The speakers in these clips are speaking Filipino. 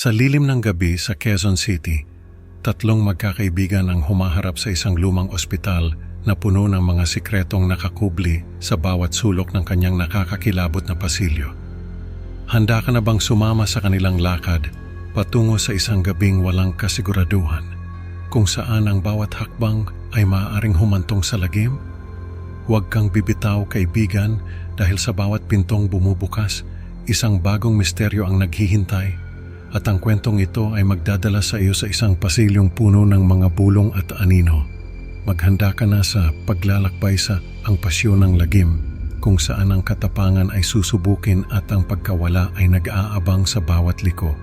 Sa lilim ng gabi sa Quezon City, tatlong magkakaibigan ang humaharap sa isang lumang ospital na puno ng mga sikretong nakakubli sa bawat sulok ng kanyang nakakakilabot na pasilyo. Handa ka na bang sumama sa kanilang lakad patungo sa isang gabing walang kasiguraduhan, kung saan ang bawat hakbang ay maaaring humantong sa lagim? Huwag kang bibitaw, kaibigan, dahil sa bawat pintong bumubukas, isang bagong misteryo ang naghihintay, at ang kwentong ito ay magdadala sa iyo sa isang pasilyong puno ng mga bulong at anino. Maghanda ka na sa paglalakbay sa ang pasyon ng lagim, kung saan ang katapangan ay susubukin at ang pagkawala ay nag-aabang sa bawat liko.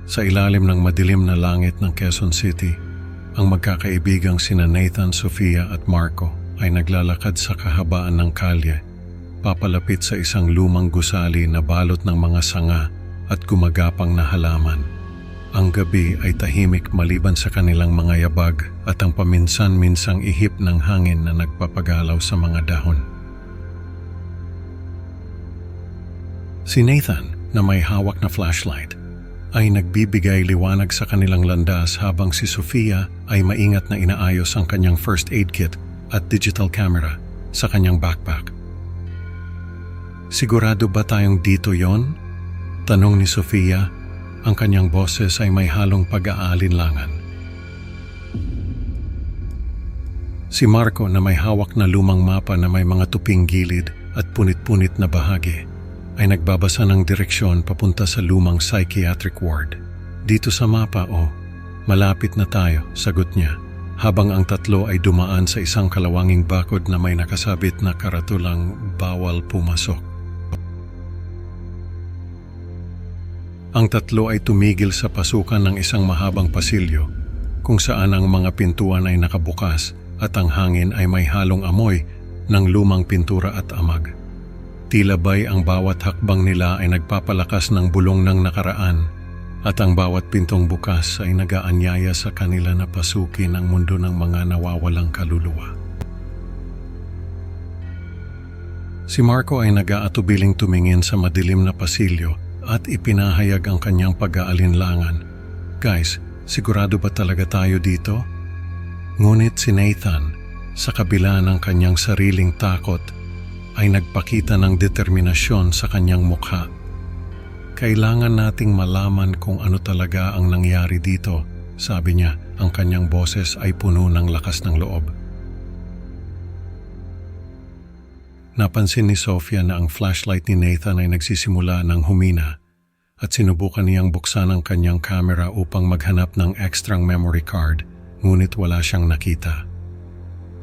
Sa ilalim ng madilim na langit ng Quezon City, ang magkakaibigang sina Nathan, Sofia at Marco ay naglalakad sa kahabaan ng kalye, papalapit sa isang lumang gusali na balot ng mga sanga at gumagapang na halaman. Ang gabi ay tahimik maliban sa kanilang mga yabag at ang paminsan-minsang ihip ng hangin na nagpapagalaw sa mga dahon. Si Nathan, na may hawak na flashlight, ay nagbibigay liwanag sa kanilang landas habang si Sofia ay maingat na inaayos ang kanyang first aid kit at digital camera sa kanyang backpack. "Sigurado ba tayong dito yon?" tanong ni Sofia. Ang kanyang boses ay may halong pag-aalinlangan. Si Marco, na may hawak na lumang mapa na may mga tuping gilid at punit-punit na bahagi, ay nagbabasa ng direksyon papunta sa lumang psychiatric ward. "Dito sa mapa, malapit na tayo," sagot niya, habang ang tatlo ay dumaan sa isang kalawanging bakod na may nakasabit na karatulang "Bawal pumasok." Ang tatlo ay tumigil sa pasukan ng isang mahabang pasilyo, kung saan ang mga pintuan ay nakabukas at ang hangin ay may halong amoy ng lumang pintura at amag. Tila ba'y ang bawat hakbang nila ay nagpapalakas ng bulong ng nakaraan, at ang bawat pintong bukas ay nag-aanyaya sa kanila na pasukin ang mundo ng mga nawawalang kaluluwa. Si Marco ay nag-aatubiling tumingin sa madilim na pasilyo at ipinahayag ang kanyang pag-aalinlangan. "Guys, sigurado ba talaga tayo dito?" Ngunit si Nathan, sa kabila ng kanyang sariling takot, ay nagpakita ng determinasyon sa kanyang mukha. "Kailangan nating malaman kung ano talaga ang nangyari dito," sabi niya. Ang kanyang boses ay puno ng lakas ng loob. Napansin ni Sofia na ang flashlight ni Nathan ay nagsisimula ng humina at sinubukan niyang buksan ang kanyang camera upang maghanap ng extrang memory card, ngunit wala siyang nakita.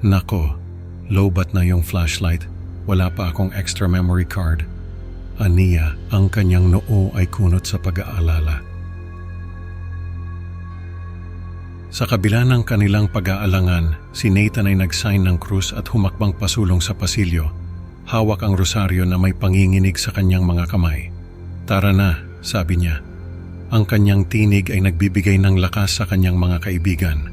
"Nako, lowbat na yung flashlight. Wala pa akong extra memory card." Aniya, ang kanyang noo ay kunot sa pag-aalala. Sa kabila ng kanilang pag-aalangan, si Nathan ay nag-sign ng krus at humakbang pasulong sa pasilyo. Hawak ang rosaryo na may panginginig sa kanyang mga kamay. "Tara na," sabi niya. Ang kanyang tinig ay nagbibigay ng lakas sa kanyang mga kaibigan.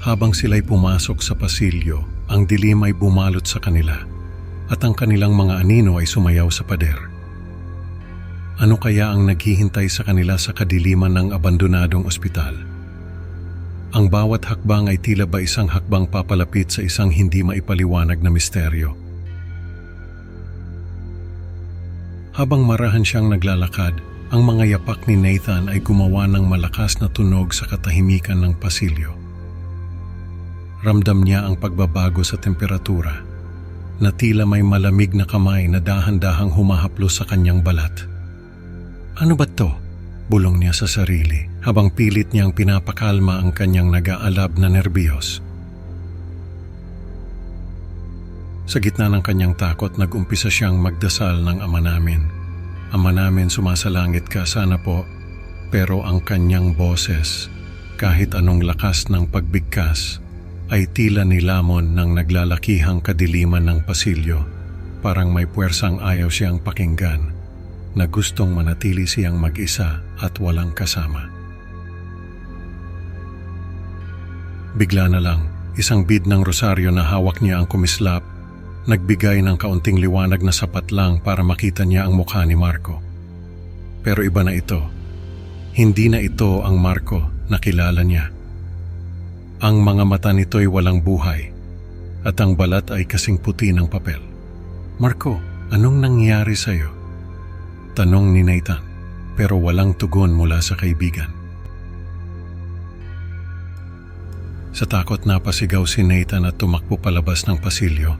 Habang sila'y pumasok sa pasilyo, ang dilim ay bumalot sa kanila at ang kanilang mga anino ay sumayaw sa pader. Ano kaya ang naghihintay sa kanila sa kadiliman ng abandonadong ospital? Ang bawat hakbang ay tila ba isang hakbang papalapit sa isang hindi maipaliwanag na misteryo. Habang marahan siyang naglalakad, ang mga yapak ni Nathan ay gumawa ng malakas na tunog sa katahimikan ng pasilyo. Ramdam niya ang pagbabago sa temperatura, na tila may malamig na kamay na dahan-dahang humahaplos sa kanyang balat. "Ano ba to?" bulong niya sa sarili, habang pilit niyang pinapakalma ang kanyang nag-aalab na nerbiyos. Sa gitna ng kanyang takot, nag-umpisa siyang magdasal ng "Ama namin. Ama namin, sumasalangit ka, sana po." Pero ang kanyang boses, kahit anong lakas ng pagbigkas, ay tila nilamon ng naglalakihang kadiliman ng pasilyo. Parang may puwersang ayaw siyang pakinggan, na gustong manatili siyang mag-isa at walang kasama. Bigla na lang, isang bead ng rosaryo na hawak niya ang kumislap nagbigay ng kaunting liwanag na sapat lang para makita niya ang mukha ni Marco. Pero iba na ito. Hindi na ito ang Marco na kilala niya. Ang mga mata nito'y walang buhay at ang balat ay kasing puti ng papel. "Marco, anong nangyari sa'yo?" Tanong ni Nathan, pero walang tugon mula sa kaibigan. Sa takot napasigaw si Nathan at tumakbo palabas ng pasilyo.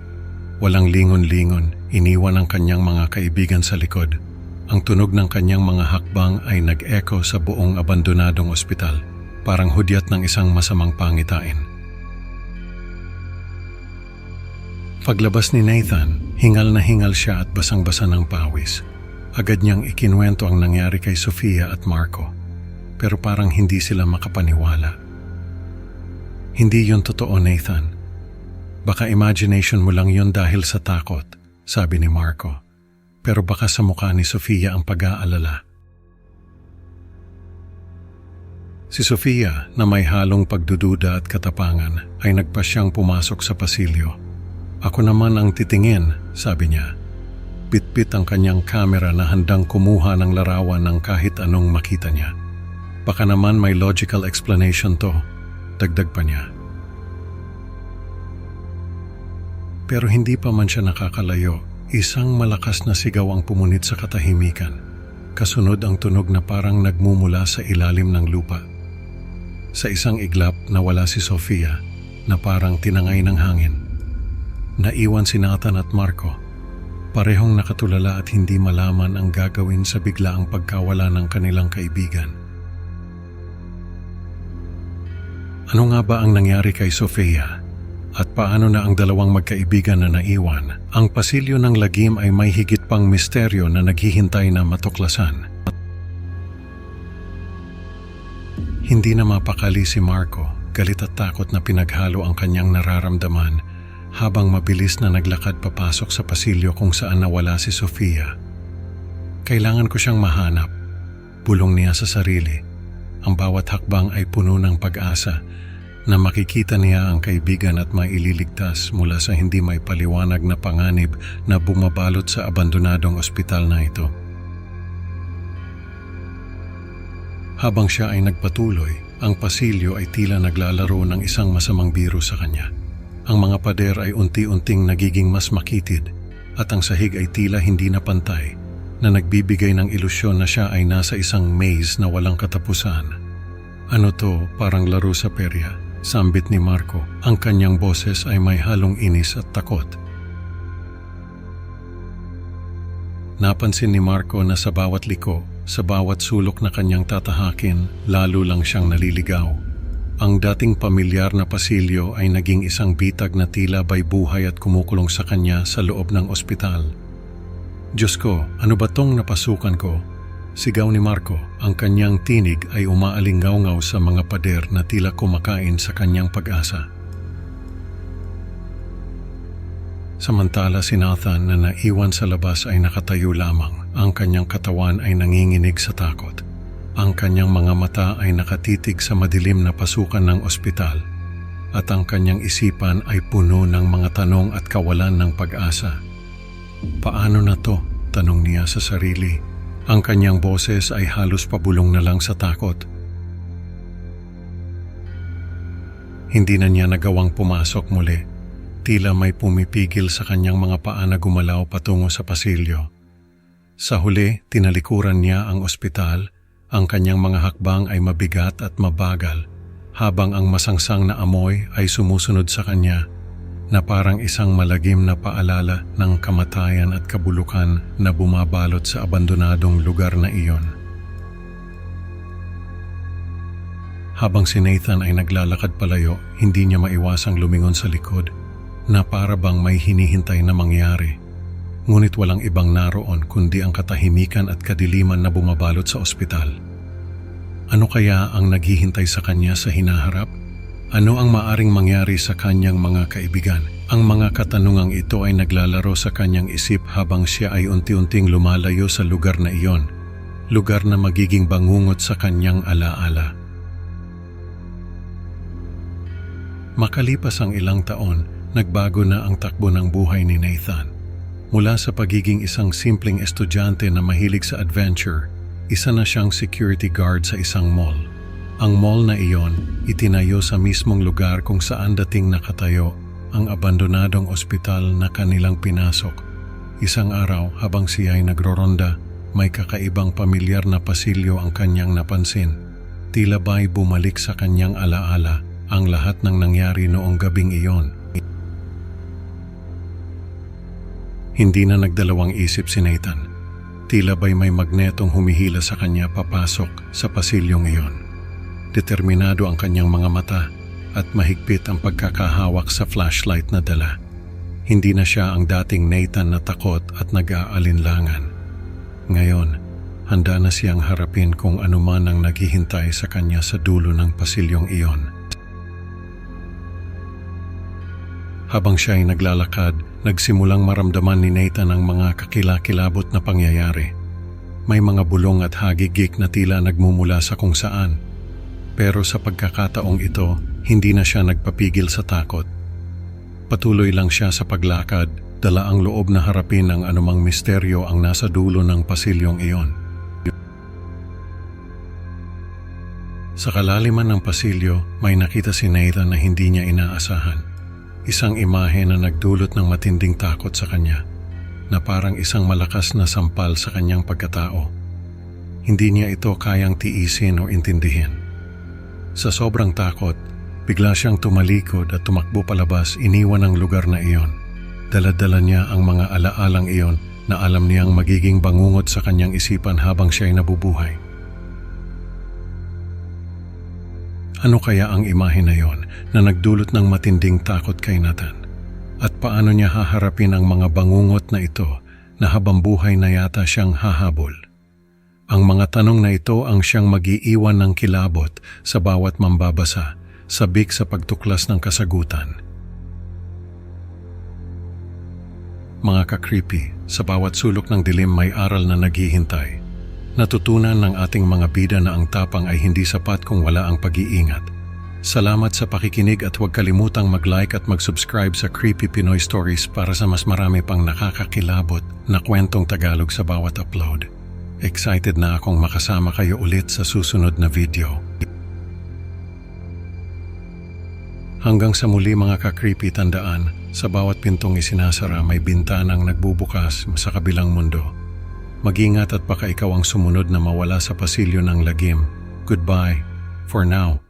Walang lingon-lingon, iniwan ang kanyang mga kaibigan sa likod. Ang tunog ng kanyang mga hakbang ay nag-echo sa buong abandonadong ospital, parang hudyat ng isang masamang pangitain. Paglabas ni Nathan, hingal na hingal siya at basang-basa ng pawis. Agad niyang ikinuwento ang nangyari kay Sofia at Marco, pero parang hindi sila makapaniwala. "Hindi yun totoo, Nathan. Baka imagination mo lang yun dahil sa takot," sabi ni Marco. Pero baka sa mukha ni Sofia ang pag-aalala. Si Sofia, na may halong pagdududa at katapangan, ay nagpasyang pumasok sa pasilyo. "Ako naman ang titingin," sabi niya. Bitbit ang kanyang kamera na handang kumuha ng larawan ng kahit anong makita niya. "Baka naman may logical explanation to," dagdag pa niya. Pero hindi pa man siya nakakalayo, isang malakas na sigaw ang pumunit sa katahimikan. Kasunod ang tunog na parang nagmumula sa ilalim ng lupa. Sa isang iglap nawala si Sofia na parang tinangay ng hangin. Naiwan si Nathan at Marco, parehong nakatulala at hindi malaman ang gagawin sa biglaang pagkawala ng kanilang kaibigan. Ano nga ba ang nangyari kay Sofia? At paano na ang dalawang magkaibigan na naiwan? Ang pasilyo ng lagim ay may higit pang misteryo na naghihintay na matuklasan. Hindi na mapakali si Marco, galit at takot na pinaghalo ang kanyang nararamdaman habang mabilis na naglakad papasok sa pasilyo kung saan nawala si Sofia. "Kailangan ko siyang mahanap," bulong niya sa sarili. Ang bawat hakbang ay puno ng pag-asa na makikita niya ang kaibigan at maililigtas mula sa hindi may paliwanag na panganib na bumabalot sa abandonadong ospital na ito. Habang siya ay nagpatuloy, ang pasilyo ay tila naglalaro ng isang masamang biro sa kanya. Ang mga pader ay unti-unting nagiging mas makitid at ang sahig ay tila hindi na pantay, na nagbibigay ng ilusyon na siya ay nasa isang maze na walang katapusan. "Ano to, parang laro sa perya," sambit ni Marco. Ang kanyang boses ay may halong inis at takot. Napansin ni Marco na sa bawat liko, sa bawat sulok na kanyang tatahakin, lalo lang siyang naliligaw. Ang dating pamilyar na pasilyo ay naging isang bitag na tila bay buhay at kumukulong sa kanya sa loob ng ospital. "Diyos ko, ano ba tong napasukan ko?" Sigaw ni Marco. Ang kanyang tinig ay umaalingaw-ngaw sa mga pader na tila kumakain sa kanyang pag-asa. Samantala si Nathan na naiwan sa labas ay nakatayo lamang. Ang kanyang katawan ay nanginginig sa takot. Ang kanyang mga mata ay nakatitig sa madilim na pasukan ng ospital. At ang kanyang isipan ay puno ng mga tanong at kawalan ng pag-asa. "Paano na to?" tanong niya sa sarili. Ang kanyang boses ay halos pabulong na lang sa takot. Hindi na niya nagawang pumasok muli. Tila may pumipigil sa kanyang mga paa na gumalaw patungo sa pasilyo. Sa huli, tinalikuran niya ang ospital. Ang kanyang mga hakbang ay mabigat at mabagal, habang ang masangsang na amoy ay sumusunod sa kanya, na parang isang malagim na paalala ng kamatayan at kabulukan na bumabalot sa abandonadong lugar na iyon. Habang si Nathan ay naglalakad palayo, hindi niya maiwasang lumingon sa likod, na para bang may hinihintay na mangyari. Ngunit walang ibang naroon kundi ang katahimikan at kadiliman na bumabalot sa ospital. Ano kaya ang naghihintay sa kanya sa hinaharap? Ano ang maaring mangyari sa kanyang mga kaibigan? Ang mga katanungang ito ay naglalaro sa kanyang isip habang siya ay unti-unting lumalayo sa lugar na iyon, lugar na magiging bangungot sa kanyang alaala. Makalipas ang ilang taon, nagbago na ang takbo ng buhay ni Nathan. Mula sa pagiging isang simpleng estudyante na mahilig sa adventure, isa na siyang security guard sa isang mall. Ang mall na iyon, itinayo sa mismong lugar kung saan dating nakatayo ang abandonadong ospital na kanilang pinasok. Isang araw, habang siya ay nagroronda, may kakaibang pamilyar na pasilyo ang kanyang napansin. Tila ba'y bumalik sa kanyang alaala ang lahat ng nangyari noong gabing iyon. Hindi na nagdalawang isip si Nathan. Tila ba'y may magnetong humihila sa kanya papasok sa pasilyong iyon. Determinado ang kanyang mga mata at mahigpit ang pagkakahawak sa flashlight na dala. Hindi na siya ang dating Nathan na takot at nag-aalinlangan. Ngayon, handa na siyang harapin kung anuman ang naghihintay sa kanya sa dulo ng pasilyong iyon. Habang siya ay naglalakad, nagsimulang maramdaman ni Nathan ang mga kakilakilabot na pangyayari. May mga bulong at hagigik na tila nagmumula sa kung saan. Pero sa pagkakataong ito, hindi na siya nagpapigil sa takot. Patuloy lang siya sa paglakad, dala ang loob na harapin ang anumang misteryo ang nasa dulo ng pasilyong iyon. Sa kalaliman ng pasilyo, may nakita si Nathan na hindi niya inaasahan. Isang imahe na nagdulot ng matinding takot sa kanya, na parang isang malakas na sampal sa kanyang pagkatao. Hindi niya ito kayang tiisin o intindihin. Sa sobrang takot, bigla siyang tumalikod at tumakbo palabas, iniwan ang lugar na iyon. Dala-dala niya ang mga alaalang iyon na alam niyang magiging bangungot sa kanyang isipan habang siya ay nabubuhay. Ano kaya ang imahe na iyon na nagdulot ng matinding takot kay Nathan? At paano niya haharapin ang mga bangungot na ito na habang buhay na yata siyang hahabol? Ang mga tanong na ito ang siyang mag-iiwan ng kilabot sa bawat mambabasa, sabik sa pagtuklas ng kasagutan. Mga ka-creepy, sa bawat sulok ng dilim may aral na naghihintay. Natutunan ng ating mga bida na ang tapang ay hindi sapat kung wala ang pag-iingat. Salamat sa pakikinig at huwag kalimutang mag-like at mag-subscribe sa Creepy Pinoy Stories para sa mas marami pang nakakakilabot na kwentong Tagalog sa bawat upload. Excited na akong makasama kayo ulit sa susunod na video. Hanggang sa muli mga ka-creepy, tandaan, sa bawat pintong isinasara may bintanang nagbubukas sa kabilang mundo. Mag-ingat at baka ikaw ang sumunod na mawala sa pasilyo ng lagim. Goodbye for now.